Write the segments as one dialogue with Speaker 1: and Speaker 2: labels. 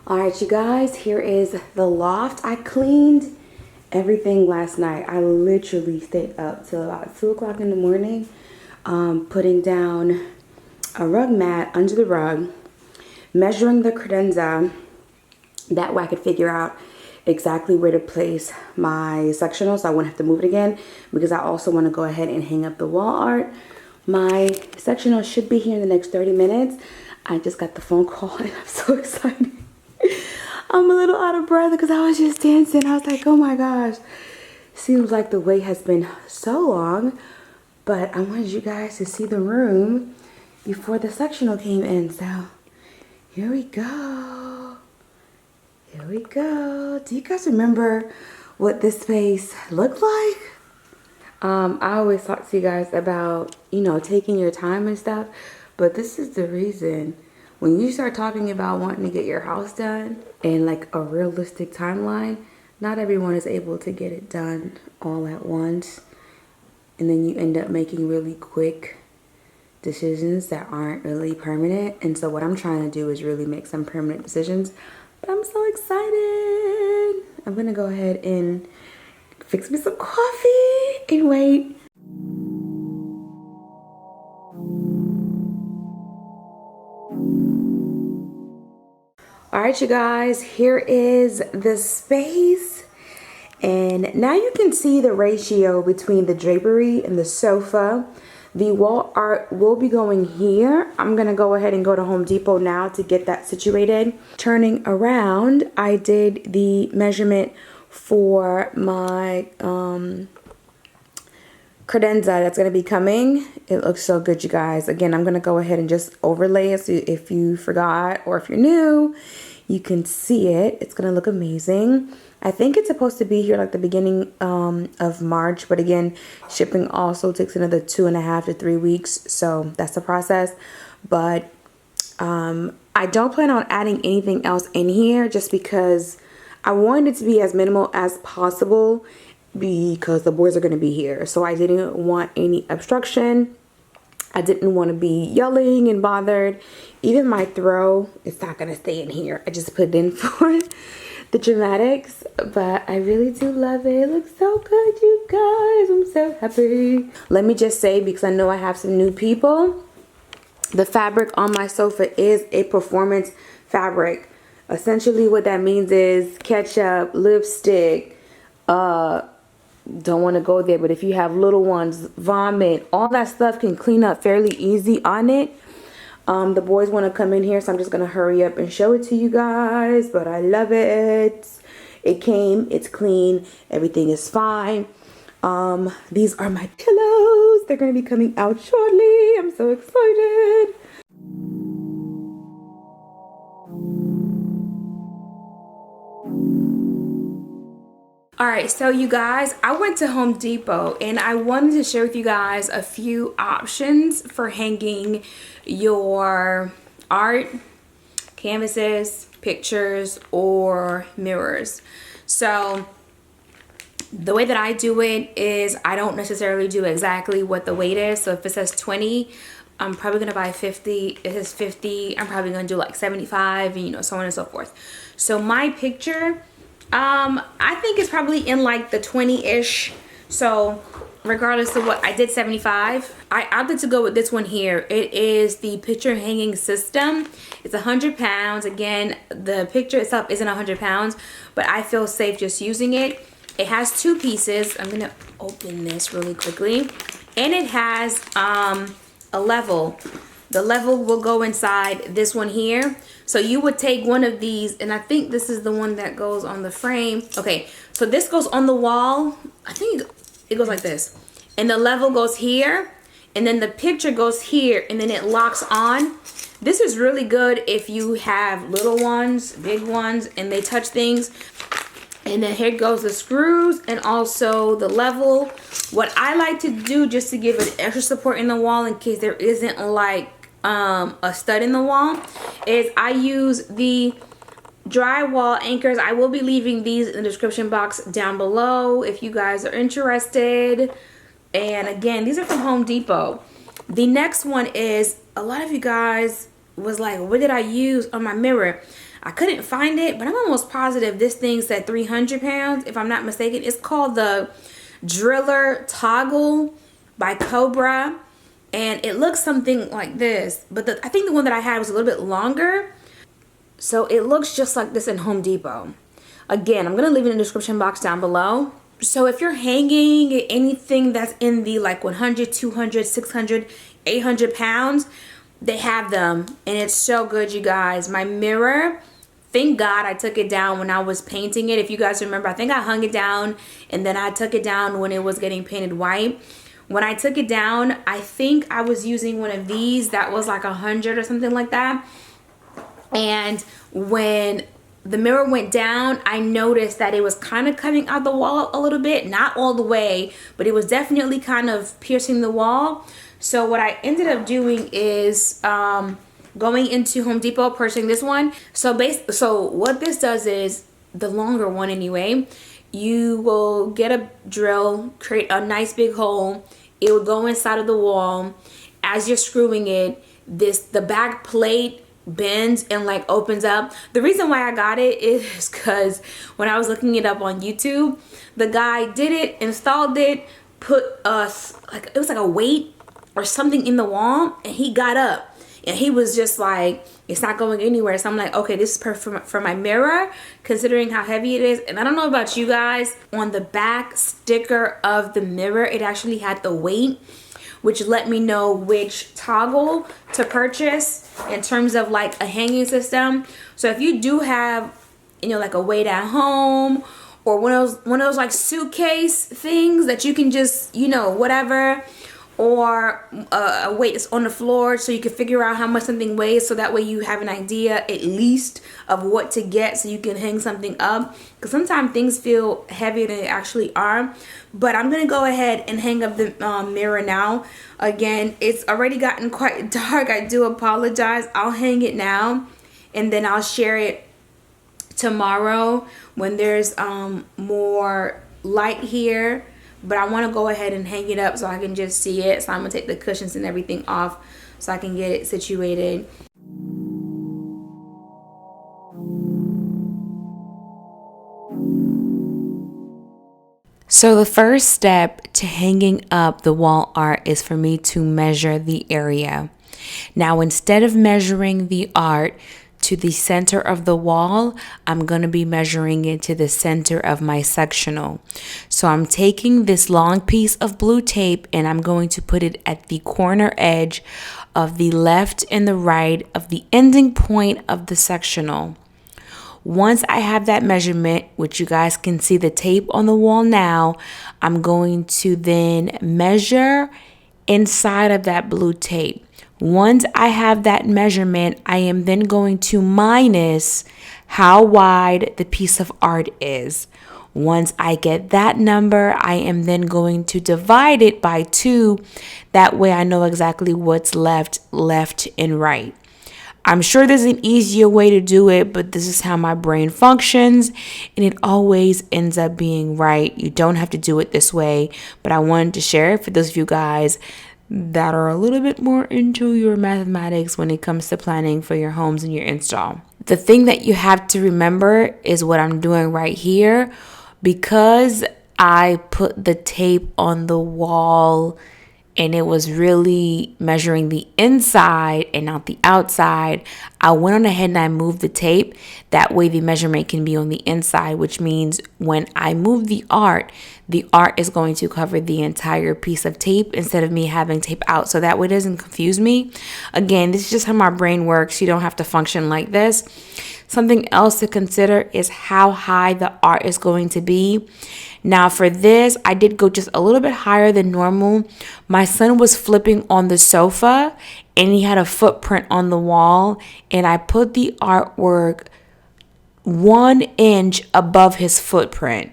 Speaker 1: All right, you guys, here is the loft. I cleaned everything last night. I literally stayed up till about 2 o'clock in the morning, putting down a rug mat under the rug, measuring the credenza. That way I could figure out exactly where to place my sectional so I wouldn't have to move it again, because I also want to go ahead and hang up the wall art. My sectional should be here in the next 30 minutes. I just got the phone call and I'm so excited. I'm a little out of breath because I was just dancing. I was like, oh my gosh. Seems like the wait has been so long, but I wanted you guys to see the room before the sectional came in. So here we go. Here we go. Do you guys remember what this space looked like? I always talk to you guys about, taking your time and stuff, but this is the reason. When you start talking about wanting to get your house done in like a realistic timeline, not everyone is able to get it done all at once. And then you end up making really quick decisions that aren't really permanent. And so what I'm trying to do is really make some permanent decisions. But I'm so excited. I'm going to go ahead and fix me some coffee and wait. All right, you guys, here is the space. And now you can see the ratio between the drapery and the sofa. The wall art will be going here. I'm gonna go ahead and go to Home Depot now to get that situated. Turning around, I did the measurement for my credenza that's gonna be coming. It looks so good, you guys. Again, I'm gonna go ahead and just overlay it so if you forgot or if you're new, you can see it. It's gonna look amazing. I think it's supposed to be here like the beginning of March, but again, shipping also takes another 2.5 to 3 weeks, so that's the process. But I don't plan on adding anything else in here just because I wanted it to be as minimal as possible, because the boys are going to be here. So I didn't want any obstruction. I didn't want to be yelling and bothered. Even my throw, it's not going to stay in here. I just put it in for the dramatics. But I really do love it. It looks so good, you guys. I'm so happy. Let me just say, because I know I have some new people, the fabric on my sofa is a performance fabric. Essentially what that means is ketchup, lipstick, don't want to go there, but if you have little ones, vomit, all that stuff can clean up fairly easy on it. The boys want to come in here, so I'm just going to hurry up and show it to you guys, but I love it. It came, it's clean, everything is fine. These are my pillows. They're going to be coming out shortly. I'm so excited. All right, so you guys, I went to Home Depot and I wanted to share with you guys a few options for hanging your art, canvases, pictures, or mirrors. So the way that I do it is I don't necessarily do exactly what the weight is. So if it says 20, I'm probably gonna buy 50. If it says 50, I'm probably gonna do like 75, and so on and so forth. So my picture, I think it's probably in like the 20-ish. So regardless of what, I did 75. I opted to go with this one here. It is the picture hanging system. It's 100 pounds. Again, the picture itself isn't 100 pounds, but I feel safe just using it. It has 2 pieces. I'm gonna open this really quickly. And it has a level. The level will go inside this one here. So you would take one of these, and I think this is the one that goes on the frame. Okay, so this goes on the wall. I think it goes like this. And the level goes here, and then the picture goes here, and then it locks on. This is really good if you have little ones, big ones, and they touch things. And then here goes the screws and also the level. What I like to do just to give it extra support in the wall in case there isn't like a stud in the wall is I use the drywall anchors. I will be leaving these in the description box down below if you guys are interested. And again, these are from Home Depot. The next one is, a lot of you guys was like, what did I use on my mirror? I couldn't find it, but I'm almost positive this thing said 300 pounds, if I'm not mistaken. It's called the Driller Toggle by Cobra, and it looks something like this. But I think the one that I had was a little bit longer, so it looks just like this in Home Depot. Again, I'm going to leave it in the description box down below. So if you're hanging anything that's in the like 100, 200, 600, 800 pounds, they have them, and it's so good, you guys. My mirror, thank God I took it down when I was painting it. If you guys remember, I think I hung it down and then I took it down when it was getting painted white. When I took it down, I think I was using one of these that was like 100 or something like that. And when the mirror went down, I noticed that it was kind of cutting out the wall a little bit. Not all the way, but it was definitely kind of piercing the wall. So what I ended up doing is going into Home Depot, purchasing this one. So what this does is, the longer one anyway, you will get a drill, create a nice big hole. It will go inside of the wall. As you're screwing it, the back plate bends and like opens up. The reason why I got it is because when I was looking it up on YouTube, the guy did it, installed it, put like it was like a weight or something in the wall, and he got up and he was just like, it's not going anywhere. So I'm like, okay, this is perfect for my mirror, considering how heavy it is. And I don't know about you guys, on the back sticker of the mirror, it actually had the weight, which let me know which toggle to purchase in terms of like a hanging system. So if you do have, you know, like a weight at home, or one of those like suitcase things that you can just, you know, whatever, or a weight that's on the floor so you can figure out how much something weighs, so that way you have an idea at least of what to get so you can hang something up, because sometimes things feel heavier than they actually are. But I'm gonna go ahead and hang up the mirror now. Again, it's already gotten quite dark. I do apologize. I'll hang it now, and then I'll share it tomorrow when there's more light here. But I want to go ahead and hang it up so I can just see it. So I'm going to take the cushions and everything off so I can get it situated. So the first step to hanging up the wall art is for me to measure the area. Now, instead of measuring the art to the center of the wall, I'm going to be measuring it to the center of my sectional. So I'm taking this long piece of blue tape and I'm going to put it at the corner edge of the left and the right of the ending point of the sectional. Once I have that measurement, which you guys can see the tape on the wall now, I'm going to then measure inside of that blue tape. Once I have that measurement, I am then going to minus how wide the piece of art is. Once I get that number, I am then going to divide it by 2. That way I know exactly what's left and right. I'm sure there's an easier way to do it, but this is how my brain functions, and it always ends up being right. You don't have to do it this way, but I wanted to share it for those of you guys that are a little bit more into your mathematics when it comes to planning for your homes and your install. The thing that you have to remember is what I'm doing right here. Because I put the tape on the wall and it was really measuring the inside and not the outside, I went on ahead and I moved the tape. That way the measurement can be on the inside, which means when I move the art is going to cover the entire piece of tape instead of me having tape out. So that way it doesn't confuse me. Again, this is just how my brain works. You don't have to function like this. Something else to consider is how high the art is going to be. Now for this, I did go just a little bit higher than normal. My son was flipping on the sofa and he had a footprint on the wall, and I put the artwork 1 inch above his footprint,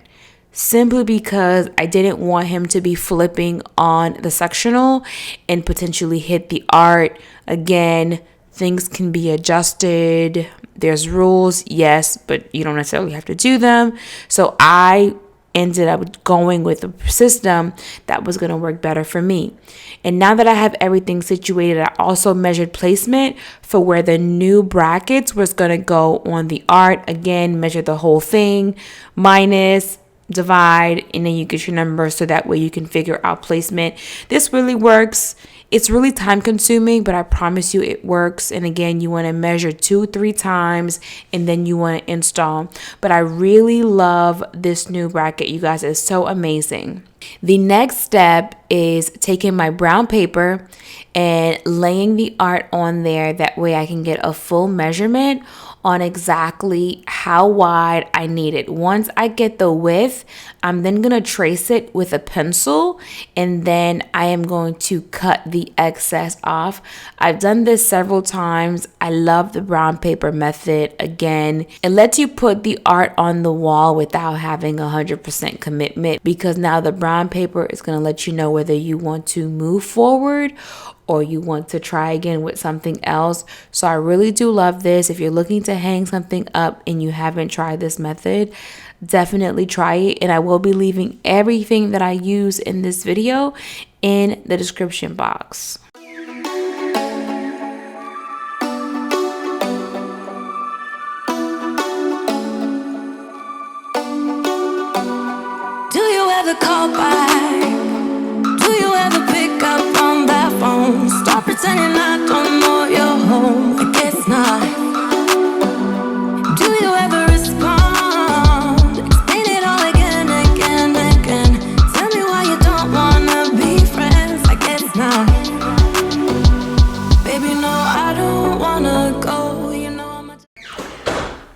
Speaker 1: simply because I didn't want him to be flipping on the sectional and potentially hit the art. Again, things can be adjusted. There's rules, yes, but you don't necessarily have to do them. So I ended up going with a system that was going to work better for me. And now that I have everything situated, I also measured placement for where the new brackets was going to go on the art. Again, measure the whole thing, minus, divide, and then you get your number, so that way you can figure out placement. This really works. It's really time consuming, but I promise you it works. And again, you want to measure 2-3 times and then you want to install. But I really love this new bracket, you guys. It's so amazing. The next step is taking my brown paper and laying the art on there. That way I can get a full measurement on exactly how wide I need it. Once I get the width, I'm then going to trace it with a pencil, and then I am going to cut the excess off. I've done this several times. I love the brown paper method. Again, it lets you put the art on the wall without having 100% commitment, because now the brown paper is going to let you know whether you want to move forward or you want to try again with something else. So I really do love this. If you're looking to hang something up and you haven't tried this method, definitely try it. And I will be leaving everything that I use in this video in the description box.
Speaker 2: Do you ever call back? Do you ever pick up on that phone? Stop pretending I don't know you're home. I guess not. Do you ever respond? Explain it all again, again, again. Tell me why you don't wanna be friends. I guess not. Baby, no, I don't wanna go. You know I'm a...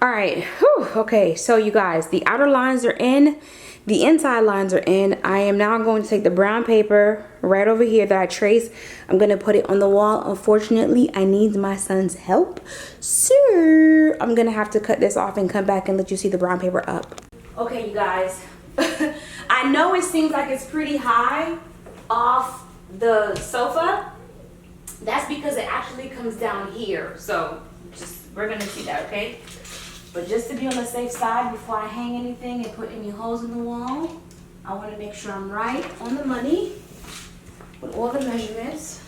Speaker 1: All right. Whew. Okay, so you guys, the outer lines are in. The inside lines are in. I am now going to take the brown paper right over here that I traced. I'm going to put it on the wall. Unfortunately, I need my son's help. So I'm going to have to cut this off and come back and let you see the brown paper up. Okay, you guys. I know it seems like it's pretty high off the sofa. That's because it actually comes down here. So we're going to see that, okay? But just to be on the safe side, before I hang anything and put any holes in the wall, I want to make sure I'm right on the money with all the measurements.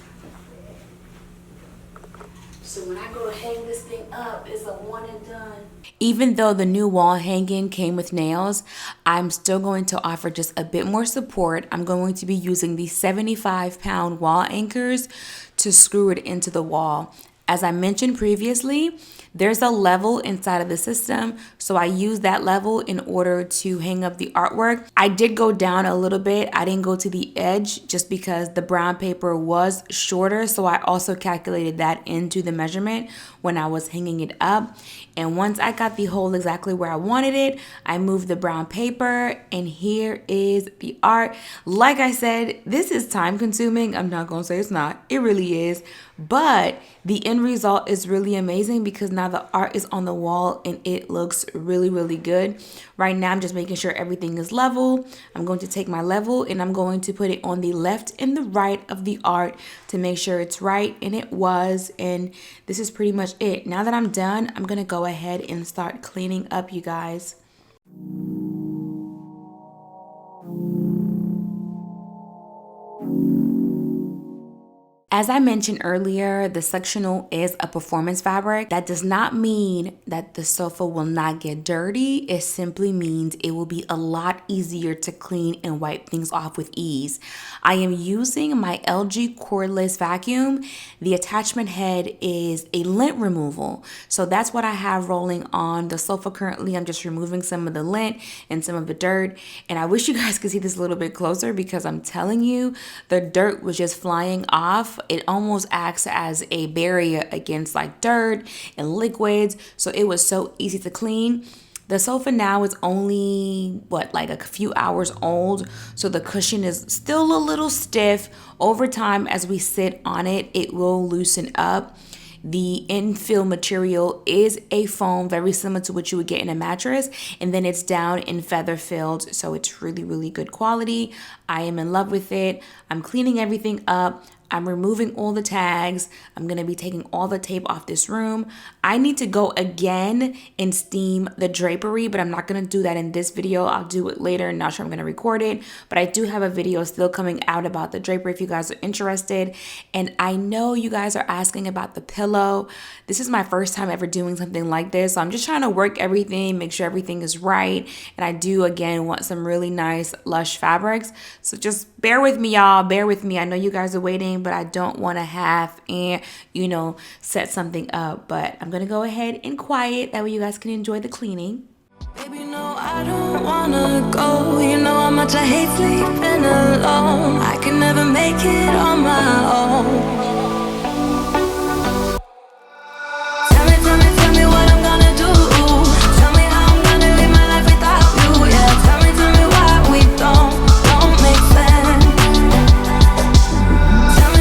Speaker 1: So when I go to hang this thing up, it's a one and done. Even though the new wall hanging came with nails, I'm still going to offer just a bit more support. I'm going to be using the 75-pound wall anchors to screw it into the wall. As I mentioned previously, there's a level inside of the system, so I use that level in order to hang up the artwork. I did go down a little bit. I didn't go to the edge just because the brown paper was shorter, so I also calculated that into the measurement when I was hanging it up. And once I got the hole exactly where I wanted it, I moved the brown paper, and here is the art. Like I said, this is time consuming. I'm not gonna say it's not. It really is. But the end result is really amazing because now the art is on the wall and it looks really, really good. Right now, I'm just making sure everything is level. I'm going to take my level and I'm going to put it on the left and the right of the art to make sure it's right, and it was. And this is pretty much it. Now that I'm done, I'm going to go ahead and start cleaning up, you guys. As I mentioned earlier, the sectional is a performance fabric. That does not mean that the sofa will not get dirty. It simply means it will be a lot easier to clean and wipe things off with ease. I am using my LG cordless vacuum. The attachment head is a lint removal. So that's what I have rolling on the sofa currently. I'm just removing some of the lint and some of the dirt. And I wish you guys could see this a little bit closer because I'm telling you, the dirt was just flying off. It almost acts as a barrier against like dirt and liquids. So it was so easy to clean. The sofa now is only, like a few hours old. So the cushion is still a little stiff. Over time, as we sit on it, it will loosen up. The infill material is a foam, very similar to what you would get in a mattress, and then it's down in feather filled, so it's really, really good quality. I am in love with it. I'm cleaning everything up. I'm removing all the tags. I'm going to be taking all the tape off this room. I need to go again and steam the drapery, but I'm not going to do that in this video. I'll do it later. Not sure I'm going to record it, but I do have a video still coming out about the drapery if you guys are interested. And I know you guys are asking about the pillow. This is my first time ever doing something like this, so I'm just trying to work everything, make sure everything is right. And I do, again, want some really nice lush fabrics. So just bear with me, y'all. Bear with me. I know you guys are waiting, but I don't want to half and, set something up. But I'm going to go ahead and quiet. That way you guys can enjoy the cleaning.
Speaker 2: Baby, no, I don't wanna go. You know how much I hate sleeping alone. I can never make it on my own. Tell me what I'm gonna do. Tell me how I'm gonna live my life without you. Yeah, tell me why we don't make sense. Tell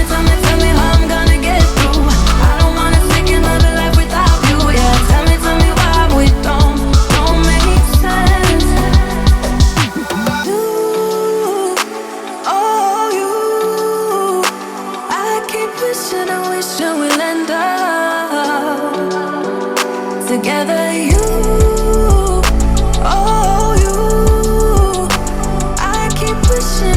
Speaker 2: me how I'm gonna get through. I don't wanna take another life without you. Yeah, tell me why we don't make sense. You, oh you, I keep wishing we'll end up together. You, oh you, I keep wishing.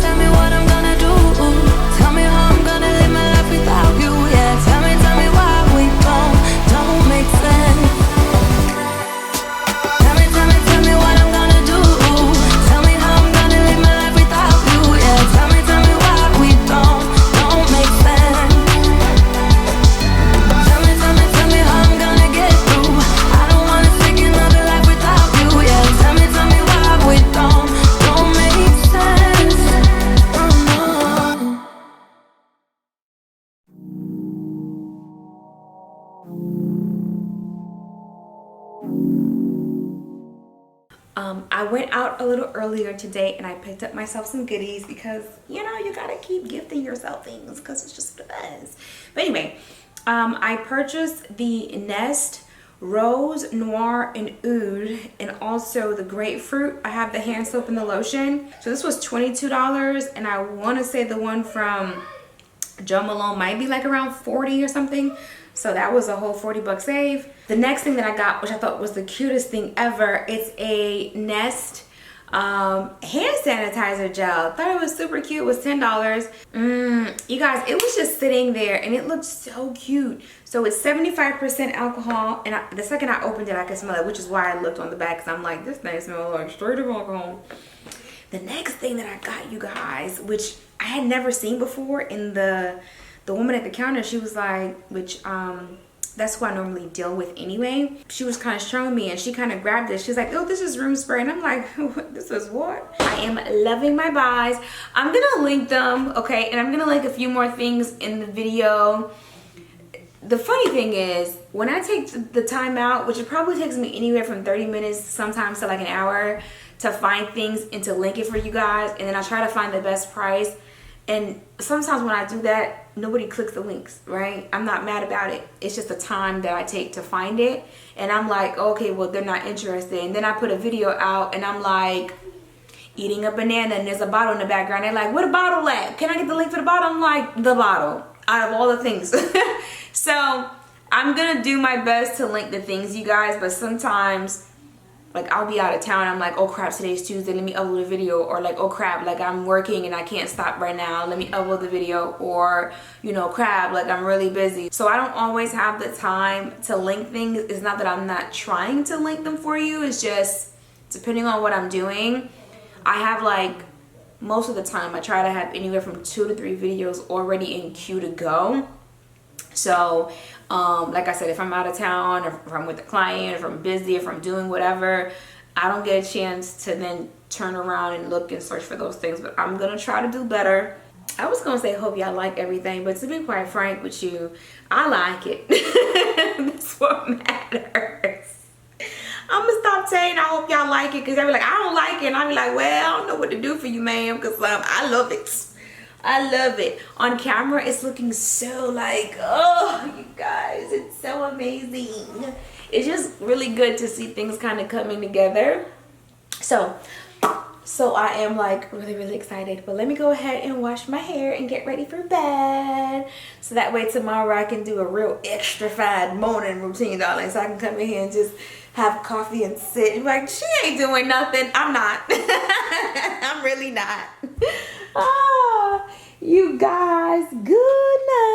Speaker 2: Tell me what I'm gonna do. Tell me how I'm gonna live my life without you. Yeah, tell me why we don't make sense. Tell me what I'm gonna do. Tell me how I'm gonna live my life without you. Yeah, tell me why we don't make sense. Tell me how I'm gonna get through. I don't wanna take another life without you. Yeah, tell me why we don't make sense. Oh no.
Speaker 1: I went out a little earlier today and I picked up myself some goodies because, you gotta keep gifting yourself things because it's just the best. But anyway, I purchased the Nest Rose, Noir, and Oud, and also the grapefruit. I have the hand soap and the lotion. So this was $22, and I want to say the one from Joe Malone might be like around 40 or something. So that was a whole 40 buck save. The next thing that I got, which I thought was the cutest thing ever, it's a Nest hand sanitizer gel. Thought it was super cute. It was $10. You guys, it was just sitting there and it looked so cute. So it's 75% alcohol, and the second I opened it I could smell it, which is why I looked on the back, because I'm like, this thing smells like straight up alcohol. The next thing that I got, you guys, which I had never seen before, in the woman at the counter, she was like, which that's who I normally deal with anyway. She was kind of showing me and she kind of grabbed it. She's like, oh, this is room spray. And I'm like, this is what? I am loving my buys. I'm gonna link them, okay? And I'm gonna link a few more things in the video. The funny thing is, when I take the time out, which it probably takes me anywhere from 30 minutes sometimes to like an hour to find things and to link it for you guys, and then I try to find the best price. And sometimes when I do that, nobody clicks the links, right? I'm not mad about it. It's just the time that I take to find it. And I'm like, okay, well, they're not interested. And then I put a video out and I'm like eating a banana and there's a bottle in the background. They're like, where the bottle at? Can I get the link to the bottle? I'm like, the bottle, out of all the things. So I'm gonna do my best to link the things, you guys, but sometimes like I'll be out of town, I'm like, oh crap, today's Tuesday, let me upload a video. Or like, oh crap, like I'm working and I can't stop right now, let me upload the video. Or, crap, like I'm really busy. So I don't always have the time to link things. It's not that I'm not trying to link them for you, it's just depending on what I'm doing. I have like, most of the time I try to have anywhere from 2 to 3 videos already in queue to go. So like I said, if I'm out of town, or if I'm with a client, if I'm busy, if I'm doing whatever, I don't get a chance to then turn around and look and search for those things. But I'm gonna try to do better. I was gonna say hope y'all like everything, but to be quite frank with you, I like it. That's what matters. I'm gonna stop saying I hope y'all like it, because they be like, I don't like it, and I be like, well, I don't know what to do for you, ma'am, because I love it. I love it. On camera, it's looking so like, oh, you guys, it's so amazing. It's just really good to see things kind of coming together. So So I am like really excited. But let me go ahead and wash my hair and get ready for bed. So that way tomorrow I can do a real extra fine morning routine, darling. So I can come in here and just have coffee and sit and be like, she ain't doing nothing. I'm not. I'm really not. Ah, you guys, good night.